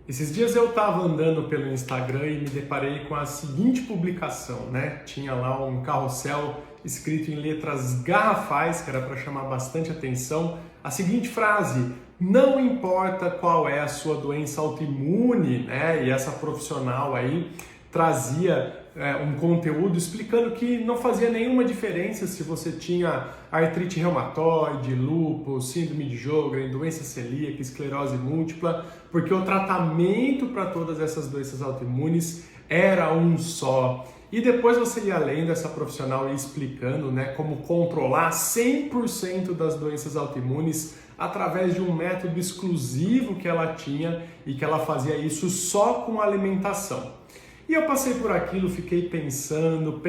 Esses dias eu estava andando pelo Instagram e me deparei com a seguinte publicação, né? Tinha lá um carrossel escrito em letras garrafais, que era para chamar bastante atenção, a seguinte frase: não importa qual é a sua doença autoimune, né? E essa profissional aí trazia um conteúdo explicando que não fazia nenhuma diferença se você tinha artrite reumatoide, lúpus, síndrome de Sjögren, doença celíaca, esclerose múltipla, porque o tratamento para todas essas doenças autoimunes era um só. E depois você ia lendo essa profissional e explicando, né, como controlar 100% das doenças autoimunes através de um método exclusivo que ela tinha e que ela fazia isso só com alimentação. E eu passei por aquilo, fiquei pensando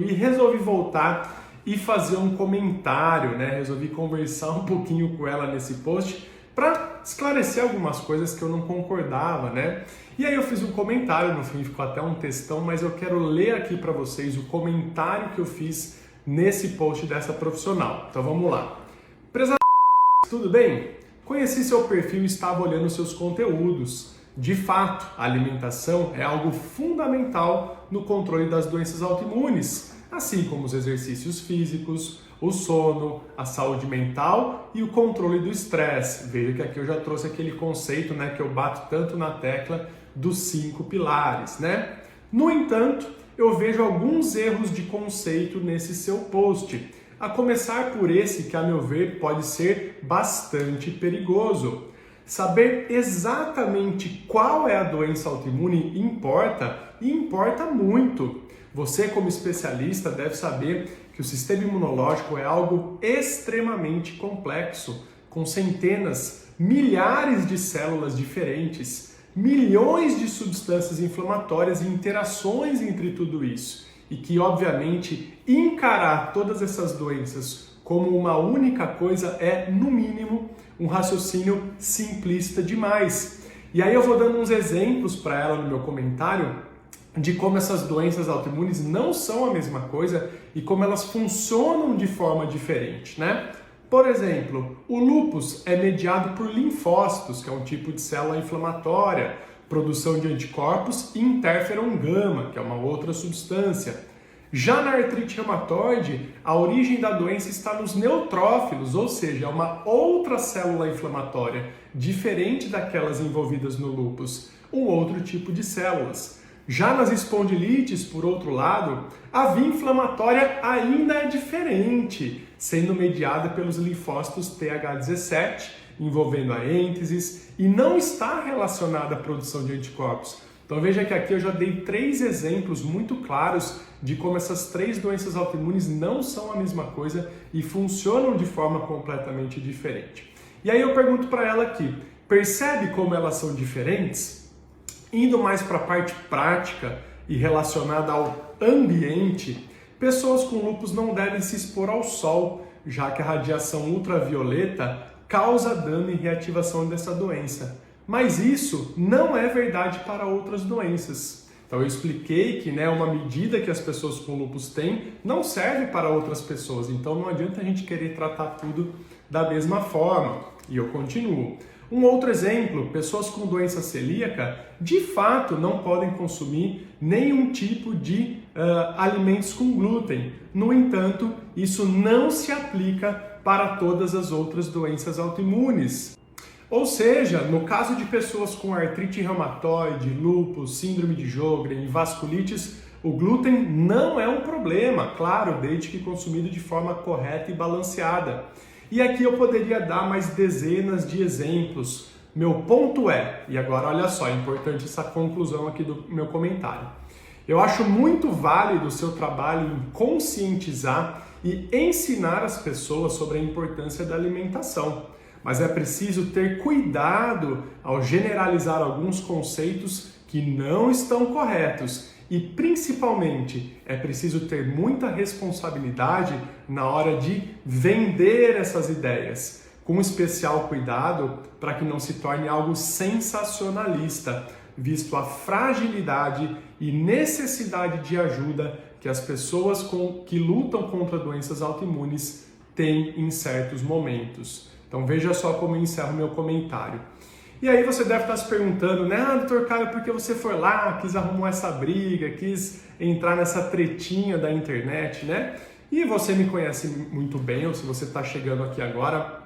e resolvi voltar e fazer um comentário, né? Resolvi conversar um pouquinho com ela nesse post para esclarecer algumas coisas que eu não concordava, né? E aí eu fiz um comentário, no fim ficou até um textão, mas eu quero ler aqui para vocês o comentário que eu fiz nesse post dessa profissional. Então vamos lá. Prezado, tudo bem? Conheci seu perfil e estava olhando seus conteúdos. De fato, a alimentação é algo fundamental no controle das doenças autoimunes, assim como os exercícios físicos, o sono, a saúde mental e o controle do estresse. Veja que aqui eu já trouxe aquele conceito, né, que eu bato tanto na tecla dos 5 pilares, né? No entanto, eu vejo alguns erros de conceito nesse seu post, a começar por esse que, a meu ver, pode ser bastante perigoso. Saber exatamente qual é a doença autoimune importa e importa muito. Você, como especialista, deve saber que o sistema imunológico é algo extremamente complexo, com centenas, milhares de células diferentes, milhões de substâncias inflamatórias e interações entre tudo isso. E que, obviamente, encarar todas essas doenças como uma única coisa é, no mínimo, um raciocínio simplista demais. E aí eu vou dando uns exemplos para ela no meu comentário de como essas doenças autoimunes não são a mesma coisa e como elas funcionam de forma diferente, né? Por exemplo, o lúpus é mediado por linfócitos, que é um tipo de célula inflamatória, produção de anticorpos e interferon gama, que é uma outra substância. Já na artrite reumatoide, a origem da doença está nos neutrófilos, ou seja, é uma outra célula inflamatória, diferente daquelas envolvidas no lúpus, um outro tipo de células. Já nas espondilites, por outro lado, a via inflamatória ainda é diferente, sendo mediada pelos linfócitos TH17, envolvendo a ênteses, e não está relacionada à produção de anticorpos. Então veja que aqui eu já dei 3 exemplos muito claros de como essas 3 doenças autoimunes não são a mesma coisa e funcionam de forma completamente diferente. E aí eu pergunto para ela aqui, percebe como elas são diferentes? Indo mais para a parte prática e relacionada ao ambiente, pessoas com lúpus não devem se expor ao sol, já que a radiação ultravioleta causa dano e reativação dessa doença. Mas isso não é verdade para outras doenças. Então eu expliquei que, né, uma medida que as pessoas com lúpus têm não serve para outras pessoas. Então não adianta a gente querer tratar tudo da mesma forma. E eu continuo. Um outro exemplo, pessoas com doença celíaca de fato não podem consumir nenhum tipo de alimentos com glúten. No entanto, isso não se aplica para todas as outras doenças autoimunes. Ou seja, no caso de pessoas com artrite reumatoide, lúpus, síndrome de Sjögren e vasculites, o glúten não é um problema, claro, desde que consumido de forma correta e balanceada. E aqui eu poderia dar mais dezenas de exemplos. Meu ponto é, e agora olha só, é importante essa conclusão aqui do meu comentário. Eu acho muito válido o seu trabalho em conscientizar e ensinar as pessoas sobre a importância da alimentação. Mas é preciso ter cuidado ao generalizar alguns conceitos que não estão corretos e, principalmente, é preciso ter muita responsabilidade na hora de vender essas ideias, com especial cuidado para que não se torne algo sensacionalista, visto a fragilidade e necessidade de ajuda que as pessoas que lutam contra doenças autoimunes têm em certos momentos. Então veja só como eu encerro meu comentário. E aí você deve estar se perguntando, né, doutor Caio, por que você foi lá, quis arrumar essa briga, quis entrar nessa tretinha da internet, né? E você me conhece muito bem, ou se você está chegando aqui agora,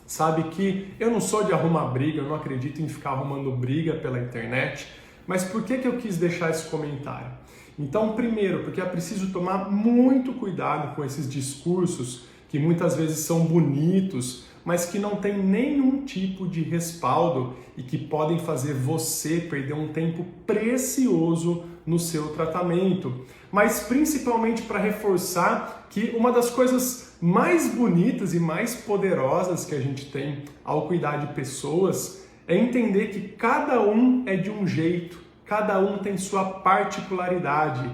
sabe que eu não sou de arrumar briga, eu não acredito em ficar arrumando briga pela internet. Mas por que eu quis deixar esse comentário? Então, primeiro, porque é preciso tomar muito cuidado com esses discursos que muitas vezes são bonitos, mas que não tem nenhum tipo de respaldo e que podem fazer você perder um tempo precioso no seu tratamento. Mas principalmente para reforçar que uma das coisas mais bonitas e mais poderosas que a gente tem ao cuidar de pessoas é entender que cada um é de um jeito, cada um tem sua particularidade.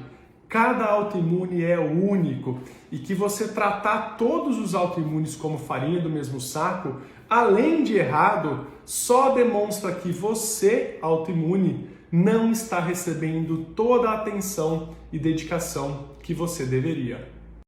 Cada autoimune é único e que você tratar todos os autoimunes como farinha do mesmo saco, além de errado, só demonstra que você, autoimune, não está recebendo toda a atenção e dedicação que você deveria.